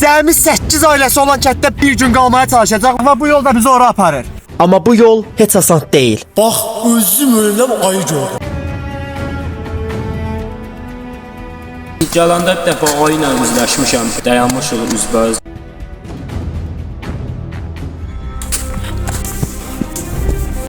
Cəmi 8 ailəsi olan kənddə bir gün qalmaya çalışacaq və bu yol da bizi ora aparır. Amma bu yol heç asan deyil. Bax, özüm önümdən ayı gördüm. Gəlanda bir dəfə ayı ilə üzləşmişəm, dayanmışıq üzbəüz.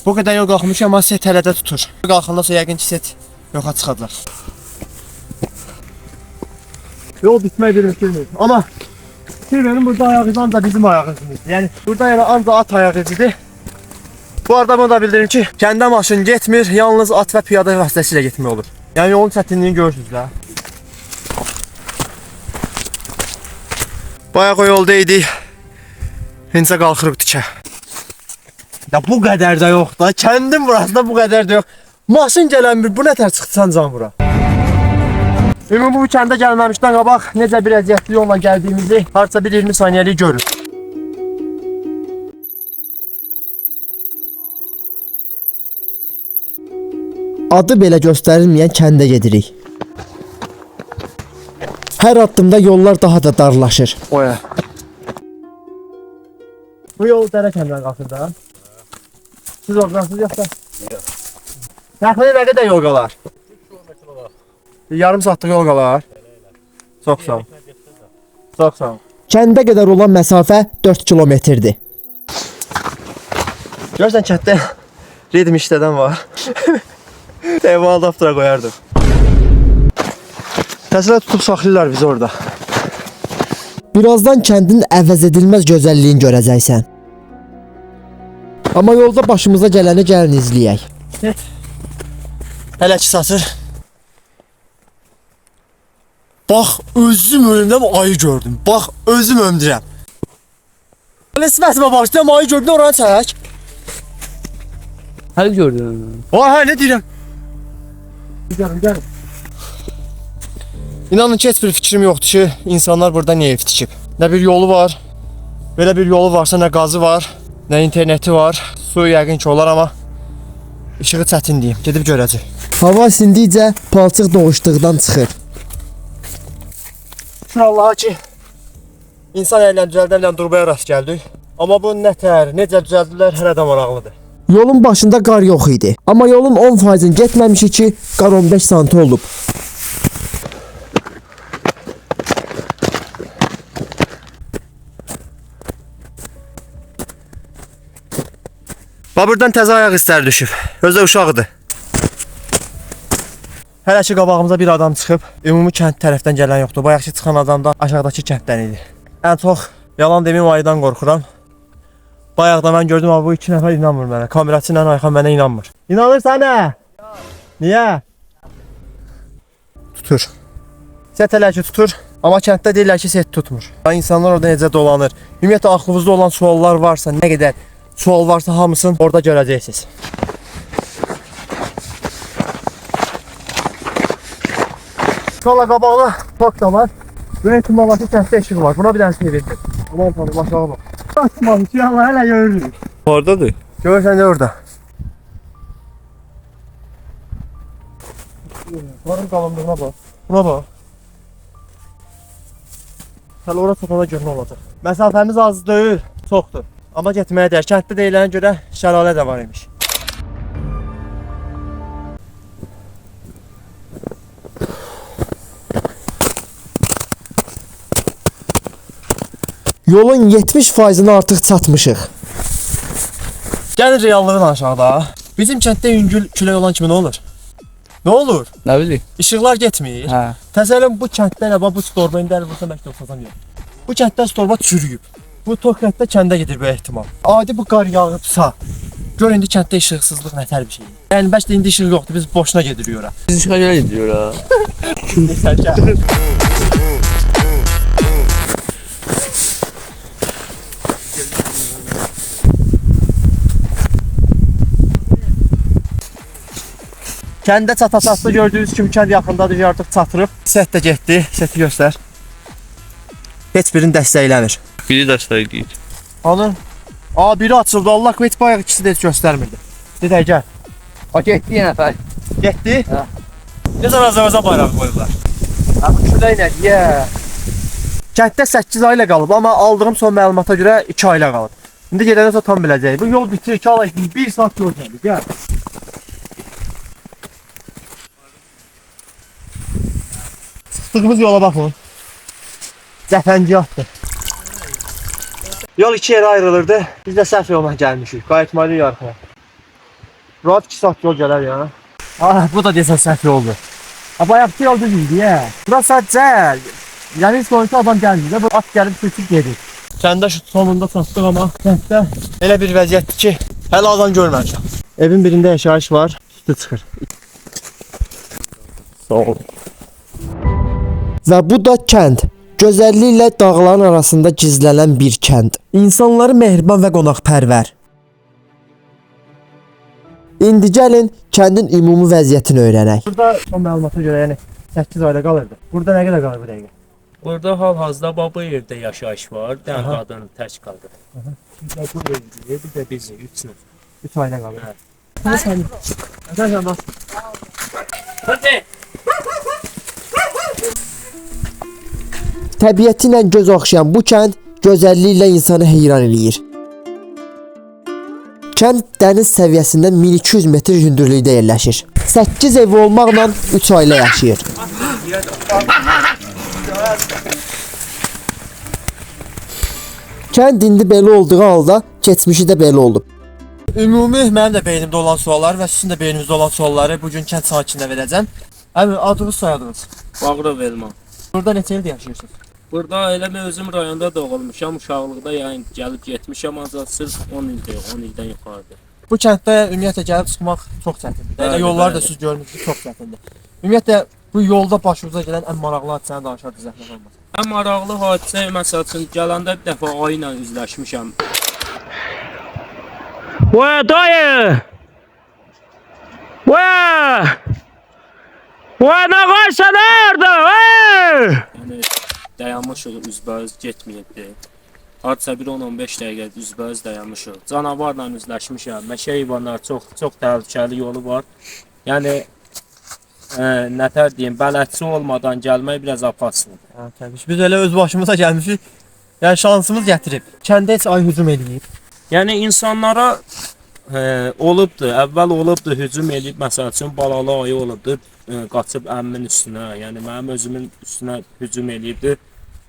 Bu qədər yol qalxmışam, amma set hələ də tutur. Qalxandan sonra yəqin ki set yoxa çıxacaq. Yol bitmək bir mümkün. Amma Silverin burada ayağı izi ancaq bizim ayağı izimizdir. Yəni burada yəni ancaq at ayağı izidir. Bu arada bunu da bildirim ki, kəndə maşın getmir, yalnız at və piyada vasitəsilə getmək olur. Yəni yolun çətinliyini görürsünüz də. Bayaq o yolda idik. İncə qalxırıq dikə. Ya bu qədər də yox da, kəndin burasında bu qədər də yox. Maşın gələn bu nətər çıxsan can bura. Ümumi bu kəndə gəlməmişdən qabaq necə bir əziyyətli yolla gəldiyimizi harca bir 20 saniyəlik görün. Adı belə göstərilməyən kəndə gedirik. Hər addımda yollar daha da darlaşır. Oya. Bu yol dərə kəndən qalxır da. Siz oradansınız yoxsa? Yox. Təxminən nə qədər yol qalar? 3 kilometr olar. Yarım saatlıq yol qalar. Çox sağ ol. Çox sağ ol. Kəndə qədər olan məsafə 4 kilometrdir. Görürsən kənddə redim işlədən var. Eyvallah daftıra qoyardım. Təsələ tutub saxlayırlar bizi orada. Birazdan kəndin əvəz edilməz gözəlliyini görəcəksən. Amma yolda başımıza gələni gəlin izləyək. Hələ ki satır. Bax, özüm önümdən ayı gördüm. Bax, özüm ömdürəm. Hələ sifətimə başlayam, ayı gördüm, oranı çək. Hələ gördüm. Hə, nə deyirəm? Gəlin. İnanın ki, heç bir fikrim yoxdur ki, insanlar burada niyə ev tikib. Nə bir yolu var, belə bir yolu varsa nə qazı var, nə interneti var, su yəqin ki olar, amma işığı çətin deyim, gedib görəcək. Hava isindikcə palçıq doğuşduqdan çıxır. Şükür Allaha ki, insan əllə düzəldənlə durbaya rast gəldik. Amma bu nətər, necə düzəldilər, hələ də maraqlıdır. Yolun başında qar yox idi. Amma yolun 10%-ni getməmişi ki, qar 15 santim olub. Babırdan təzə ayaq izləri düşüb. Özü uşaqdır. Hələ ki qabağımıza bir adam çıxıb. Ümumi kənd tərəfdən gələn yoxdur. Bayaqki çıxan adam da aşağıdakı kənddən idi. Ən çox yalan deməyim ayıdan qorxuram. Bayaqda mən gördüm amma bu iki nəfər inanmır mənə. Kameraçı ilə Ayxan mənə inanmır. İnanırsan nə? Niyə? Tutur. Set hələ ki tutur. Amma kənddə deyirlər ki set tutmur. İnsanlar orada necə dolanır. Ümumiyyətlə aklınızda olan suallar varsa, nə qədər sual varsa hamısını orada görəcəksiniz. Şola qabağda park da var. Böyük ihtimalle kənddə eşik var. Buna bir dənə şey verdim. Aman tanrım, aşağı bak. Açmadı ki, Allah hələ görürük. Oradadır. Görürsən də orada. Barın qalınlığına bax. Buna bax. Hələ ora çatana görə nə olacaq? Məsafəmiz az deyil, çoxdur. Amma getməyə dəyər. Kənddə deyilənə görə şəlalə də var imiş. Yolun 70%-ni artıq çatmışıq. Gəlin reallığın aşağıda. Bizim kənddə yüngül külək olan kimi nə olur? Nə olur? Nə bilim? İşıqlar getmir. Hə. Təsəllüm bu kənddə nə bu storba indi əl vursa bəlkə olsam yox. Bu kənddə storba çürüyüb. Bu Tokatda kəndə gedir böyük ehtimal. Adi bu qar yağıbsa, gör indi kənddə işıqsızlıq nətər bir şey. Yəni bəlkə indi işıq yoxdur, biz boşuna gedirik ora. Biz işığa görə gidiyor ha. Sən gəl. Kəndə çata-çatda gördüyünüz kimi kənd yaxındadır, artıq çatırıb. Set də getdi, seti göstər. Heç birini dəstəkləmir. Biri dəstəkləyir. Hanı? Biri açıldı, Allah heç bayaq ikisi də heç göstərmirdi. Dedək, gəl. O getdi yenə fəl. Getdi? Hə. Necə Azərbaycan bayrağı qoyublar? Bu külək nədir? Kənddə 8 ayla qalıb, amma aldığım son məlumata görə 2 ayla qalıb. İndi gedəndən sonra tam biləcəyik. Bu yol bitirir ki, alay 1 saat yol gəlir. Gəl. Çıxdığımız yola baxın. Cəfənciyyatdır. Yol 2 yerə ayrılırdı. Biz də səhv yola gəlmişik. Qayıtmalıyıq arxaya. Rahat 2 saat yol gələr ya. Ah, bu da desən səhv yoldur. Bayaqki yol düz idi ya. Bura sadəcə yəni sonuçta adam gəlmir. Bu at gəlib keçib gedir. Kəndə şu sonunda çatdıq amma kənddə elə bir vəziyyətdir ki, hələ adam görməmişəm. Evin birində yaşayış var, üstü çıxır. Sağ ol. Və bu da kənd. Gözəlliklə dağların arasında gizlənən bir kənd. İnsanları mehriban və qonaqpərvər. İndi gəlin kəndin ümumi vəziyyətini öyrənək. Burada son məlumata görə yəni 8 ayda qalırdı. Burada nə qədər qalır bu dəqiqə? Burada hal-hazırda baba evdə yaşayış var. Dən qadın tək qalır. Bir də bu evdir, bir də bizi 3 nəfər. 3 ayda qalır. Hə. Sən bas. Hadi. Təbiəti ilə göz oxşayan bu kənd gözəlliklə insanı heyran eləyir. Kənd dəniz səviyyəsindən 1200 metr hündürlükdə yerləşir. 8 evi olmaqla 3 ailə yaşayır. Kənd indi belə olduğu halda keçmişi də belə olub. Ümumi mənim də beynimdə olan suallar və sizin də beyninizdə olan sualları bu gün kənd sakininə verəcəm. Əmi, adınız, soyadınız? Bağrov Elman. Burada neçə ildir yaşayırsınız? Burada elə mən özüm rayonda doğulmuşam, uşaqlıqda yəni gəlib getmişəm, ancaq sırf 10 ildir, 10 ildən yuxarıdır. Bu kənddə ümumiyyətlə gəlib çıxmaq çox çətindir. Bəli, Yollar da bəli. siz görmüsünüz, çox çətindir. Ümumiyyətlə bu yolda başınıza gələn ən maraqlı hadisəni danışardınız, zəhmət olmaz. Ən maraqlı hadisə məsəl üçün gələndə bir dəfə ayı ilə üzləşmişəm. Vay dayı! Vay! Vay ne varsa nerede? Vay! Yəni dayanmışıq, üzbəüz getməyibdi. Hadisə bir 10-15 dəqiqə üzbəüz dayanmışıq. Canavarla üzləşmişəm. Meşə heyvanları çox təhlükəli yolu var. Yəni nətər deyim, bələdçi olmadan gəlmək biraz apaslıdır. Hə, təbii ki. Biz elə öz başımıza gəlmişik. Yəni şansımız gətirib. Kəndə heç ay hücum eləyib. Yəni insanlara olubdu, əvvəl olubdu, hücum eləyib, məsəl üçün balalı ayı olubdu, qaçıb əmmin üstünə, yəni mənim özümün üstünə hücum eləyibdi,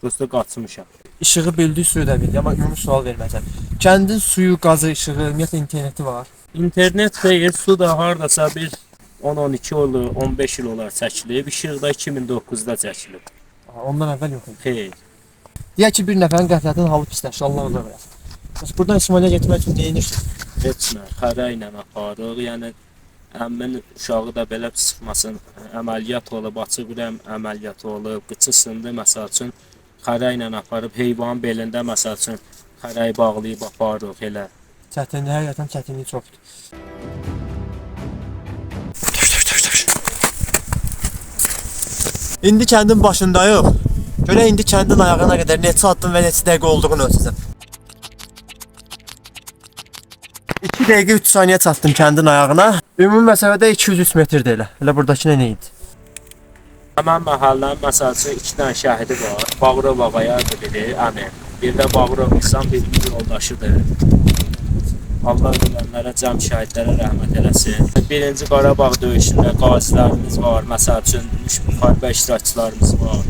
prosta qaçmışam. İşığı bildi, suyu da bildi. Amma ümumi sual verməyəcəm. Kəndin suyu, qazı, işığı, ümumiyyətlə interneti var. İnternet xeyir, su da hardasa bir 10-12 olur, 15 il olar çəkilib, işıq da 2009-da çəkilib. Ondan əvvəl yox idi. Xeyr. Deyək ki, bir nəfərin qəflətən halı pisləşdi, Allah uzaq eləsin. Bəs buradan İsmailə getmək üçün nə edirsiniz? Heç nə, xərə ilə aparırıq, yəni əmmin uşağı da belə çıxmasın, əməliyyat olub, açıq ürək əməliyyatı olub, qıçı sındı, məsəl üçün xərə ilə aparıb, heyvanın belində məsəl üçün xərəyi bağlayıb aparırıq elə. Çətinlik, həqiqətən çətinlik çoxdur. İndi kəndin başındayıq. Görə indi kəndin ayağına qədər neçə addım və neçə dəqiqə olduğunu ölçəcəm. 2 dəqiqə 3 saniyə çatdım kəndin ayağına. Ümumi məsafədə 203 metrdir elə. Elə buradakı nə idi? Həmən məhəllənin məsəl üçün 2 dənə şəhidi var. Bağrov ağayardır biri, əmi. Bir də Bağrov İhsan bir yoldaşıdır. Allah ölənlərə, cəm şəhidlərə rəhmət eləsin. Birinci Qarabağ döyüşündə qazilərimiz var, məsəl üçün müharibə iştirakçılarımız var.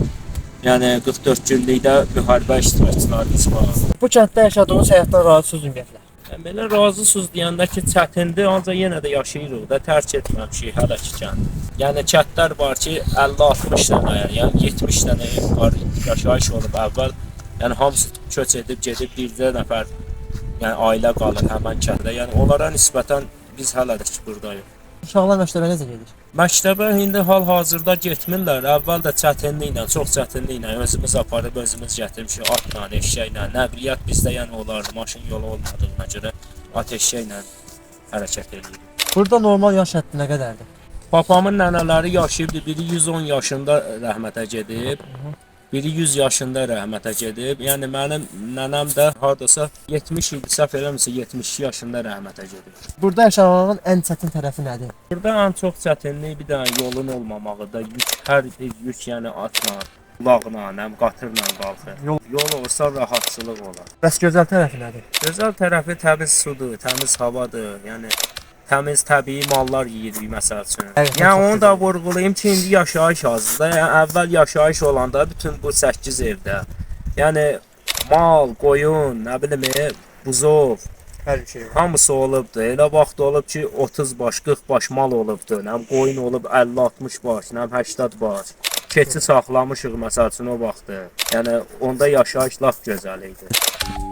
Yəni 44 günlükdə müharibə iştirakçılarımız var. Bu kənddə yaşadığınız həyatdan razısınız ümumiyyətlə? Belə razısınız deyəndə ki, çətindir, ancaq yenə də yaşayırıq da, tərk etməmişik hələ ki kəndi. Yəni kəndlər var ki, 50-60 dənə, yəni 70 dənə ev var, yaşayış olub əvvəl. Yəni hamısı köç edib gedib, bircə nəfər yəni ailə qalır həmən kəndə. Yəni onlara nisbətən biz hələ də ki buradayıq. Uşaqlar məktəbə necə gedir? Məktəbə indi hal-hazırda getmirlər. Əvvəl də çətinliklə, çox çətinliklə özümüz aparıb özümüz gətirmişik atla, eşşəklə. Nəqliyyat bizdə yəni olardı, maşın yolu olmadığına görə at eşşəklə hərəkət edirik. Burada normal yaş həddi nə qədərdir? Papamın nənələri yaşayıbdı. Biri 110 yaşında rəhmətə gedib. Biri 100 yaşında rəhmətə gedib. Yəni mənim nənəm də hardasa 70 idi, səhv eləmirəmsə 72 yaşında rəhmətə gedib. Burada yaşamanın ən çətin tərəfi nədir? Burada ən çox çətinlik bir dənə yolun olmamağıdır. Yük, hər bir yük yəni atla. Qulaqla, nəm qatırla qalxır. Yol olsa rahatçılıq olar. Bəs gözəl tərəfi nədir? Gözəl tərəfi təmiz sudur, təmiz havadır. Yəni təmiz təbii mallar yeyirik məsəl üçün. Evet, Yəni çox onu da vurğulayım ki, indi yaşayış azdır. Yəni əvvəl yaşayış olanda bütün bu 8 evdə, yəni mal, qoyun, nə bilim, buzov, Hər bir şey var. hamısı olubdu. Elə vaxt olub ki, 30 baş, 40 baş mal olubdu. Nəm qoyun olub 50-60 baş, nəm 80 baş. Keçi saxlamışıq məsəl üçün o vaxtı. Yəni onda yaşayış lap gözəl idi.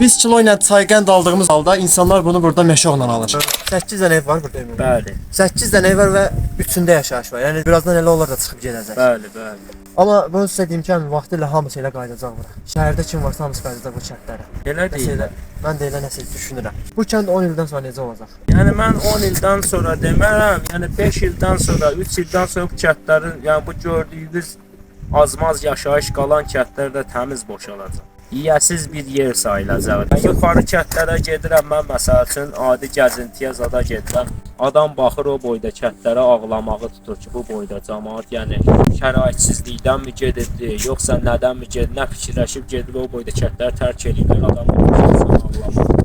Biz kilo ilə çay qənd aldığımız halda insanlar bunu burada meşoqla alır. 8 dənə ev var burada ümumi. Bəli, 8 dənə ev var və üçündə yaşayış var. Yəni birazdan elə onlar da çıxıb gedəcək. bəli, bəli. Amma bunu sizə deyim ki, vaxtı ilə hamısı elə qayıdacaq bura. Şəhərdə kim varsa hamısı qayıdacaq bu kəndlərə. Elə Nəsə deyil. elə, mən də elə nəsə düşünürəm. Bu kənd 10 ildən sonra necə olacaq? Yəni mən 10 ildən sonra demərəm, yəni 5 ildən sonra, 3 ildən sonra bu kəndlərin, yəni bu gördüyünüz azmaz yaşayış qalan kəndlər də təmiz boşalacaq. Yiyəsiz bir yer sayılacaq. Mən yuxarı kəndlərə gedirəm, mən məsəl üçün adi gəzintiyə zada gedirəm. Adam baxır o boyda kəndlərə ağlamağı tutur ki, bu boyda cəmaət yəni şəraitsizlikdənmi gedirdi, yoxsa nədənmi gedir, nə fikirləşib gedir o boyda kəndləri tərk edirlər, adam ağlamağı tutur.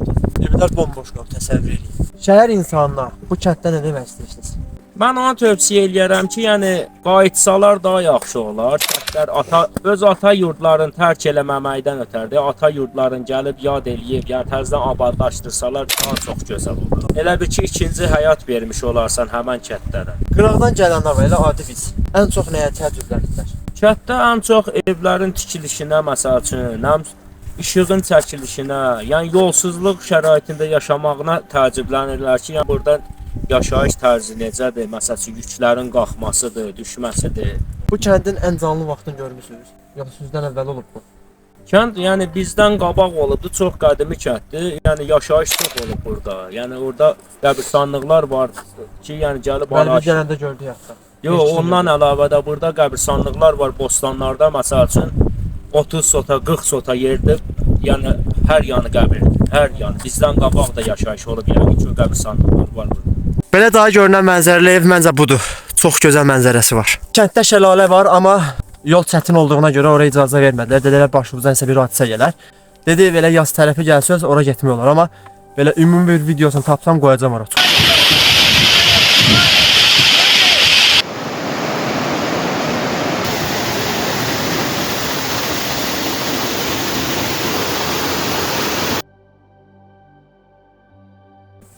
Evlər bomboş qalıb, təsəvvür edin. Şəhər insanına bu kənddə nə demək istəyirsiniz? Mən ona tövsiyə eləyərəm ki, yəni qayıtsalar daha yaxşı olar. Kəndlər öz ata yurdlarını tərk eləməməkdən ötərdi. Ata yurdlarını gəlib yad eləyib, yəni təzədən abadlaşdırsalar daha çox gözəl olar. Elə bir ki, ikinci həyat vermiş olarsan həmin kəndlərə. Qıraqdan gələnlər var, elə adi biz. Ən çox nəyə təəccüblənirlər? Kənddə ən çox evlərin tikilişinə, məsəl üçün, həm işığın çəkilişinə, yəni yolsuzluq şəraitində yaşamağına təəccüblənirlər ki, yəni burada yaşayış tərzi necədir? Məsəl üçün yüklərin qalxmasıdır, düşməsidir. Bu kəndin ən canlı vaxtını görmüsünüz? Yoxsa sizdən əvvəl olub bu? Kənd yəni bizdən qabaq olubdu, çox qədimi kənddir. Yəni yaşayış çox olub burada. Yəni orada qəbirstanlıqlar var ki, yəni gəlib Bəli, araş. biz gələndə gördük hətta. Yox, ondan əlavə də burada qəbirstanlıqlar var bostanlarda. Məsəl üçün 30 sota, 40 sota yerdir. Yəni hər yanı qəbirdir. Hər yanı. Bizdən qabaq da yaşayış olub, yəni ki, qəbirstanlıqlar var burada. Belə daha görünən mənzərəli ev məncə budur. Çox gözəl mənzərəsi var. Kənddə şəlalə var, amma yol çətin olduğuna görə oraya icazə vermədilər. Dedilər başımıza nəsə bir hadisə gələr. Dedi belə yaz tərəfi gəlsəz ora getmək olar, amma belə ümumi bir videosunu tapsam qoyacam ora.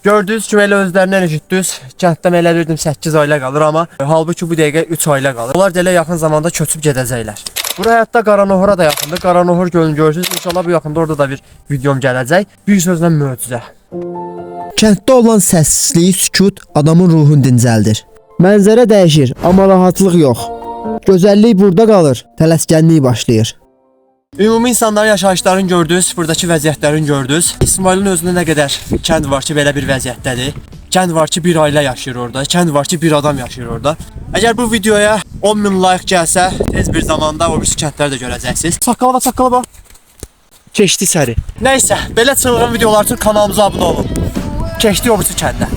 Gördüyünüz kimi elə özlərindən eşitdiniz. Kənddən elə bildim 8 ailə qalır, amma halbuki bu dəqiqə 3 ailə qalır. Onlar da elə yaxın zamanda köçüb gedəcəklər. Bura hətta Qaranohora da yaxındır. Qaranohor gölünü görürsünüz. İnşallah bu yaxında orada da bir videom gələcək. Bir sözlə möcüzə. Kənddə olan səssizlik, sükut adamın ruhunu dincəldir. Mənzərə dəyişir, amma rahatlıq yox. Gözəllik burada qalır, tələskənlik başlayır. Ümumi insanların yaşayışlarını gördünüz, buradakı vəziyyətlərini gördünüz. İsmailin özündə nə qədər kənd var ki, belə bir vəziyyətdədir. Kənd var ki, bir ailə yaşayır orada. Kənd var ki, bir adam yaşayır orada. Əgər bu videoya 10.000 like gəlsə, tez bir zamanda o birisi kəndləri də görəcəksiniz. Saqqala bax. Keçdi içəri. Nəysə, belə çılğın videolar üçün kanalımıza abunə olun. Keçdi o birisi kəndə.